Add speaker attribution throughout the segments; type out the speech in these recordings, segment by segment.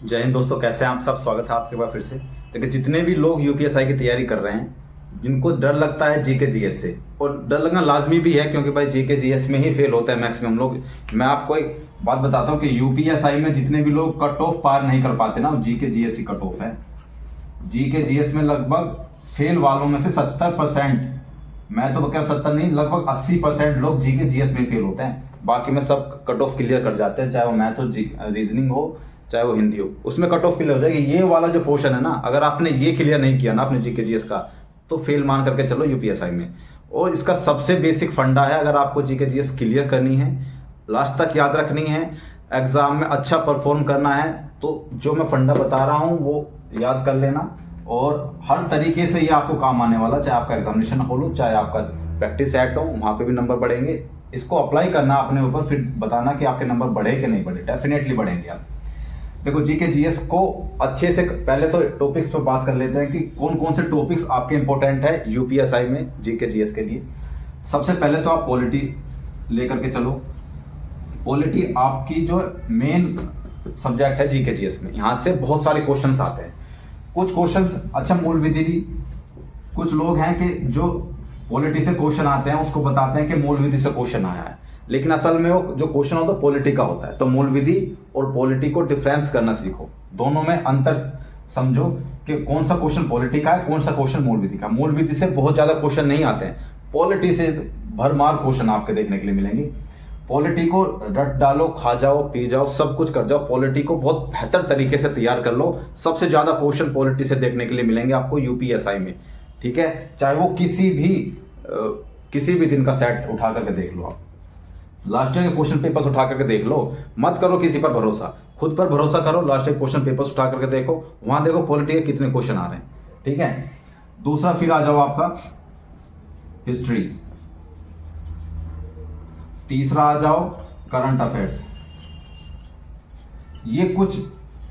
Speaker 1: जय हिंद दोस्तों, कैसे हैं आप सब। स्वागत है आपके पास फिर से। देखिए, जितने भी लोग यूपीएसआई की तैयारी कर रहे हैं, जिनको डर लगता है जीके जीएस से, और डर लगना लाजमी भी है क्योंकि भाई जीके जीएस में ही फेल होता है मैक्सिमम लोग। मैं आपको एक बात बताता हूँ कि यूपीएसआई में जितने भी लोग कट ऑफ पार नहीं कर पाते ना, जीके जीएस ही कट ऑफ है। जीके जीएस में लगभग फेल वालों में से 70%, मैं तो क्या 70 नहीं, लगभग 80% लोग जीके जीएस में फेल होते हैं। बाकी में सब कट ऑफ क्लियर कर जाते हैं, चाहे वो मैथ हो, रीजनिंग हो, चाहे वो हिंदी हो, उसमें कट ऑफ क्लियर हो जाएगी। ये वाला जो पोर्शन है ना, अगर आपने ये क्लियर नहीं किया ना अपने जीके जीएस का, तो फेल मान करके चलो यूपीएसआई में। और इसका सबसे बेसिक फंडा है, अगर आपको जीके जीएस क्लियर करनी है, लास्ट तक याद रखनी है, एग्जाम में अच्छा परफॉर्म करना है, तो जो मैं फंडा बता रहा हूँ वो याद कर लेना। और हर तरीके से ये आपको काम आने वाला, चाहे आपका एग्जामिनेशन हॉल हो, चाहे आपका प्रैक्टिस सेट हो, वहाँ पे भी नंबर बढ़ेंगे। इसको अप्लाई करना अपने ऊपर, फिर बताना कि आपके नंबर बढ़े कि नहीं बढ़े। डेफिनेटली बढ़ेंगे आप। देखो, जीके जीएस को अच्छे से पहले तो टॉपिक्स पर बात कर लेते हैं कि कौन कौन से टॉपिक्स आपके इंपॉर्टेंट है यूपीएसआई में जीके जीएस के लिए। सबसे पहले तो आप पॉलिटी लेकर के चलो। पॉलिटी आपकी जो मेन सब्जेक्ट है जीके जीएस में, यहाँ से बहुत सारे क्वेश्चंस आते हैं। कुछ क्वेश्चंस अच्छा मूल विधि भी, कुछ लोग हैं कि जो पॉलिटी से क्वेश्चन आते हैं उसको बताते हैं कि मूल विधि से क्वेश्चन आया है, लेकिन असल में वो जो क्वेश्चन होता है पॉलिटी का होता है। तो मूल विधि और पॉलिटी को डिफरेंस करना सीखो, दोनों में अंतर समझो कि कौन सा क्वेश्चन पॉलिटी का है, कौन सा क्वेश्चन मूल विधि का। मूल विधि से बहुत ज्यादा क्वेश्चन नहीं आते हैं, पॉलिटी से भरमार क्वेश्चन आपके देखने के लिए मिलेंगे। पॉलिटी को रट डालो, खा जाओ, पी जाओ, सब कुछ कर जाओ, पॉलिटी को बहुत बेहतर तरीके से तैयार कर लो। सबसे ज्यादा क्वेश्चन पॉलिटी से देखने के लिए मिलेंगे आपको यूपीएसआई में, ठीक है। चाहे वो किसी भी दिन का सेट उठा करके देख लो आप, लास्ट ईयर के क्वेश्चन पेपर्स उठा करके देख लो। मत करो किसी पर भरोसा, खुद पर भरोसा करो। लास्ट ईयर क्वेश्चन पेपर्स उठा करके देखो, वहां देखो पॉलिटी के कितने क्वेश्चन आ रहे हैं, ठीक है। दूसरा फिर आ जाओ आपका हिस्ट्री। तीसरा आ जाओ करंट अफेयर्स। ये कुछ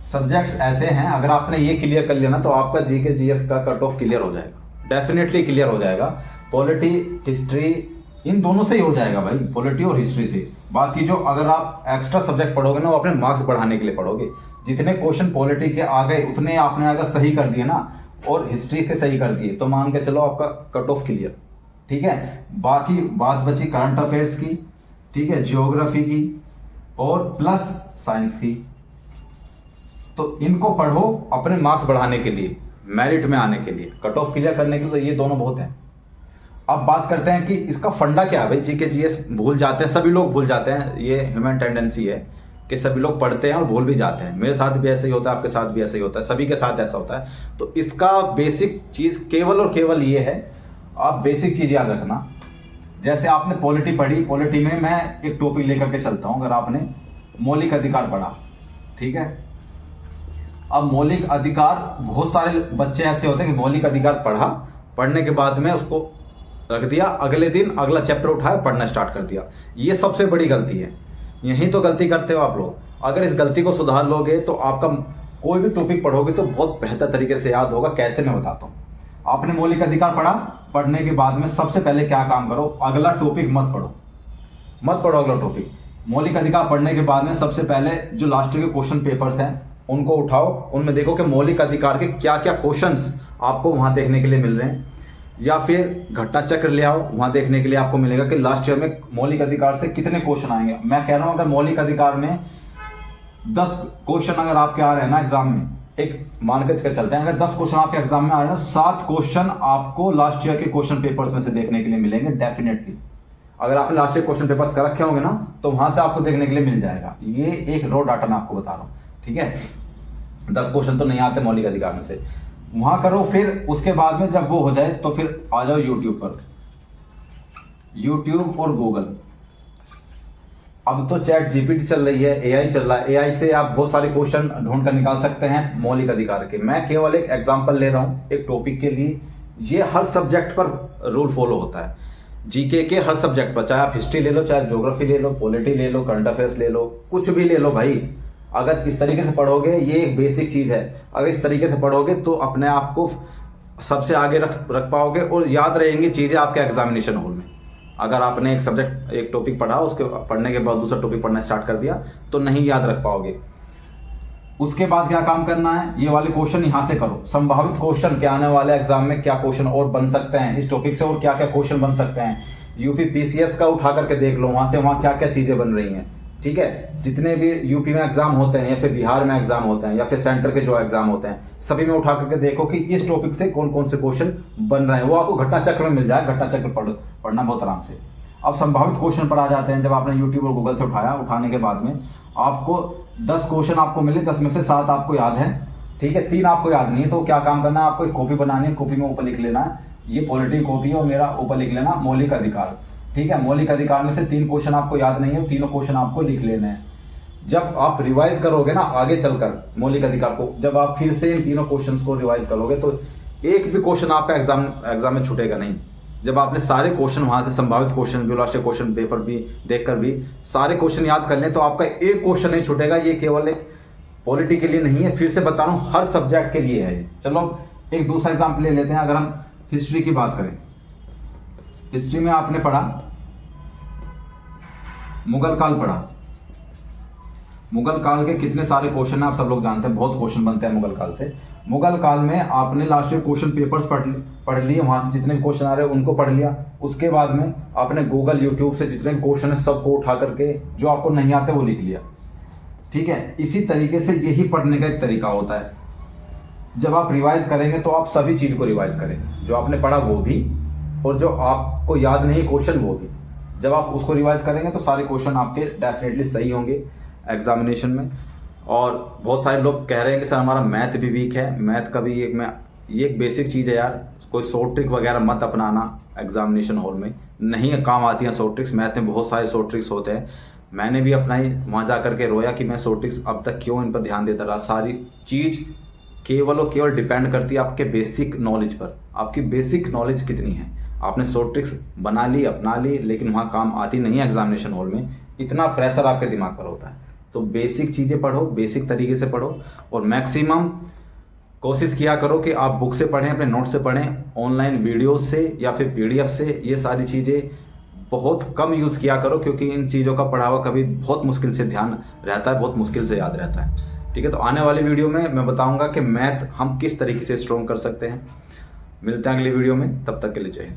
Speaker 1: सब्जेक्ट्स ऐसे हैं, अगर आपने ये क्लियर कर लिया ना, तो आपका जीके जीएस का कट ऑफ क्लियर हो जाएगा, डेफिनेटली क्लियर हो जाएगा। पॉलिटी, हिस्ट्री, इन दोनों से ही हो जाएगा भाई, पॉलिटी और हिस्ट्री से। बाकी जो अगर आप एक्स्ट्रा सब्जेक्ट पढ़ोगे ना, वो अपने मार्क्स बढ़ाने के लिए पढ़ोगे। जितने क्वेश्चन पॉलिटी के आ गए उतने आपने अगर सही कर दिए ना, और हिस्ट्री के सही कर दिए, तो मान के चलो आपका कट ऑफ क्लियर, ठीक है। बाकी बात बची करंट अफेयर्स की, ठीक है, ज्योग्राफी की और प्लस साइंस की। तो इनको पढ़ो अपने मार्क्स बढ़ाने के लिए, मेरिट में आने के लिए, कट ऑफ क्लियर करने के लिए, तो ये दोनों बहुत हैं। अब बात करते हैं कि इसका फंडा क्या है भाई। जीके जीएस भूल जाते हैं, सभी लोग भूल जाते हैं, ये ह्यूमन टेंडेंसी है कि सभी लोग पढ़ते हैं और भूल भी जाते हैं। मेरे साथ भी ऐसे ही होता है, आपके साथ भी ऐसे ही होता है, सभी के साथ ऐसा होता है। तो इसका बेसिक चीज केवल और केवल ये है, आप बेसिक चीज याद रखना। जैसे आपने पॉलिटी पढ़ी, पॉलिटी में मैं एक टॉपिक लेकर के चलता हूं। अगर आपने मौलिक अधिकार पढ़ा, ठीक है। अब मौलिक अधिकार, बहुत सारे बच्चे ऐसे होते हैं कि मौलिक अधिकार पढ़ा, पढ़ने के बाद में उसको रख दिया, अगले दिन अगला चैप्टर उठाया, पढ़ना स्टार्ट कर दिया। ये सबसे बड़ी गलती है, यही तो गलती करते हो आप लोग। अगर इस गलती को सुधार लोगे तो आपका कोई भी टॉपिक पढ़ोगे तो बहुत बेहतर तरीके से याद होगा। कैसे, मैं बताता हूँ। आपने मौलिक अधिकार पढ़ा, पढ़ने के बाद में सबसे पहले क्या काम करो, अगला टॉपिक मत पढ़ो अगला टॉपिक। मौलिक अधिकार पढ़ने के बाद में सबसे पहले जो लास्ट के क्वेश्चन पेपर्स हैं उनको उठाओ, उनमें देखो कि मौलिक अधिकार के क्या क्या क्वेश्चंस आपको वहां देखने के लिए मिल रहे हैं। या फिर घटना चक्र ले आओ, वहां देखने के लिए आपको मिलेगा कि लास्ट ईयर में मौलिक अधिकार से कितने क्वेश्चन आएंगे। मैं कह रहा हूं, अगर मौलिक अधिकार में 10 क्वेश्चन अगर आपके आ रहे हैं ना एग्जाम में, एक मान के चलते हैं, अगर 10 क्वेश्चन आपके एग्जाम में आ रहे हैं, 7 क्वेश्चन आपको लास्ट ईयर के क्वेश्चन पेपर्स में से देखने के लिए मिलेंगे डेफिनेटली। अगर आपने लास्ट ईयर क्वेश्चन पेपर्स कर रखे होंगे ना, तो वहां से आपको देखने के लिए मिल जाएगा। ये एक रॉ डाटा मैं आपको बता रहा हूं, ठीक है। 10 क्वेश्चन तो नहीं आते मौलिक अधिकार में से, वहां करो। फिर उसके बाद में जब वो हो जाए तो फिर आ जाओ यूट्यूब पर, यूट्यूब और गूगल। अब तो चैट जीपीटी चल रही है, एआई चल रहा है, एआई से आप बहुत सारे क्वेश्चन ढूंढ कर निकाल सकते हैं मौलिक अधिकार के। मैं केवल एक एग्जांपल ले रहा हूं एक टॉपिक के लिए। ये हर सब्जेक्ट पर रूल फॉलो होता है, जीके के हर सब्जेक्ट पर। चाहे आप हिस्ट्री ले लो, चाहे ज्योग्राफी ले लो, पॉलिटी ले लो, करंट अफेयर्स ले लो, कुछ भी ले लो भाई। अगर इस तरीके से पढ़ोगे, ये एक बेसिक चीज है, अगर इस तरीके से पढ़ोगे तो अपने आप को सबसे आगे रख पाओगे और याद रहेंगी चीजें आपके एग्जामिनेशन हॉल में। अगर आपने एक सब्जेक्ट, एक टॉपिक पढ़ा, उसके पढ़ने के बाद दूसरा टॉपिक पढ़ना स्टार्ट कर दिया तो नहीं याद रख पाओगे। उसके बाद क्या काम करना है, ये वाले क्वेश्चन यहाँ से करो, संभावित क्वेश्चन क्या आने वाले एग्जाम में, क्या क्वेश्चन और बन सकते हैं इस टॉपिक से, और क्या क्या क्वेश्चन बन सकते हैं। यूपी पीसीएस का उठा करके देख लो, वहां से वहां क्या क्या चीजें बन रही हैं। ठीक है, जितने भी यूपी में एग्जाम होते हैं या फिर बिहार में एग्जाम होते हैं या फिर सेंटर के जो एग्जाम होते हैं, सभी में उठा करके देखो कि इस टॉपिक से कौन कौन से क्वेश्चन बन रहे हैं। वो आपको घटना चक्र में मिल जाए, घटना चक्र पढ़ना बहुत आराम से। अब संभावित क्वेश्चन पर आ जाते हैं। जब आपने यूट्यूब और गूगल से उठाया, उठाने के बाद में आपको 10 क्वेश्चन आपको मिले, 10 में से 7 आपको याद है, ठीक है, 3 आपको याद नहीं है, तो क्या काम करना है, आपको एक कॉपी बनानी है, कॉपी में ऊपर लिख लेना है ये पॉलिटी कॉपी और मेरा ऊपर लिख लेना मौलिक अधिकार। ठीक है, मौलिक अधिकार में से 3 क्वेश्चन आपको याद नहीं है, तीनों क्वेश्चन आपको लिख लेने हैं। जब आप रिवाइज करोगे ना आगे चलकर मौलिक अधिकार को, जब आप फिर से इन तीनों क्वेश्चंस को रिवाइज करोगे तो एक भी क्वेश्चन आपका एग्जाम में छूटेगा नहीं। जब आपने सारे क्वेश्चन वहां से संभावित क्वेश्चन भी, लास्ट क्वेश्चन पेपर भी देखकर भी सारे क्वेश्चन याद कर लें तो आपका एक क्वेश्चन नहीं छूटेगा। ये केवल एक पॉलिटी के लिए नहीं है, फिर से बता रहा हूं, हर सब्जेक्ट के लिए है। चलो एक दूसरा एग्जाम्पल ले लेते हैं। अगर हम हिस्ट्री की बात करें, हिस्ट्री में आपने पढ़ा मुगल काल पढ़ा, मुगल काल के कितने सारे क्वेश्चन है आप सब लोग जानते हैं, बहुत क्वेश्चन बनते हैं मुगल काल से। मुगल काल में आपने लास्ट ईयर क्वेश्चन पेपर्स पढ़ लिए, वहां से जितने क्वेश्चन आ रहे हैं उनको पढ़ लिया। उसके बाद में आपने गूगल यूट्यूब से जितने क्वेश्चन है सबको उठा करके जो आपको नहीं आते वो लिख लिया। ठीक है, इसी तरीके से यही पढ़ने का एक तरीका होता है। जब आप रिवाइज करेंगे तो आप सभी चीज को रिवाइज करेंगे, जो आपने पढ़ा वो भी और जो आपको याद नहीं क्वेश्चन वो भी। जब आप उसको रिवाइज करेंगे तो सारे क्वेश्चन आपके डेफिनेटली सही होंगे एग्जामिनेशन में। और बहुत सारे लोग कह रहे हैं कि सर हमारा मैथ भी वीक है। मैथ का भी ये एक बेसिक चीज़ है यार, कोई शॉर्ट ट्रिक वगैरह मत अपनाना एग्जामिनेशन हॉल में, नहीं है काम आती हैं शॉर्ट ट्रिक्स। मैथ में बहुत सारे शॉर्ट ट्रिक्स होते हैं, मैंने भी अपनाई, वहाँ जा करके रोया कि मैं शॉर्ट ट्रिक्स अब तक क्यों इन पर ध्यान देता रहा। सारी चीज़ केवल और केवल डिपेंड करती है आपके बेसिक नॉलेज पर, आपकी बेसिक नॉलेज कितनी है। आपने शॉर्ट ट्रिक्स बना ली, अपना ली, लेकिन वहाँ काम आती नहीं है एग्जामिनेशन हॉल में, इतना प्रेशर आपके दिमाग पर होता है। तो बेसिक चीज़ें पढ़ो, बेसिक तरीके से पढ़ो और मैक्सिमम कोशिश किया करो कि आप बुक से पढ़ें, अपने नोट से पढ़ें, ऑनलाइन वीडियोस से या फिर पीडीएफ से। ये सारी चीज़ें बहुत कम यूज़ किया करो, क्योंकि इन चीज़ों का पढ़ा हुआ कभी बहुत मुश्किल से ध्यान रहता है, बहुत मुश्किल से याद रहता है। ठीक है, तो आने वाली वीडियो में मैं बताऊंगा कि मैथ हम किस तरीके से स्ट्रॉन्ग कर सकते हैं। मिलते हैं अगली वीडियो में, तब तक के लिए जय हिंद।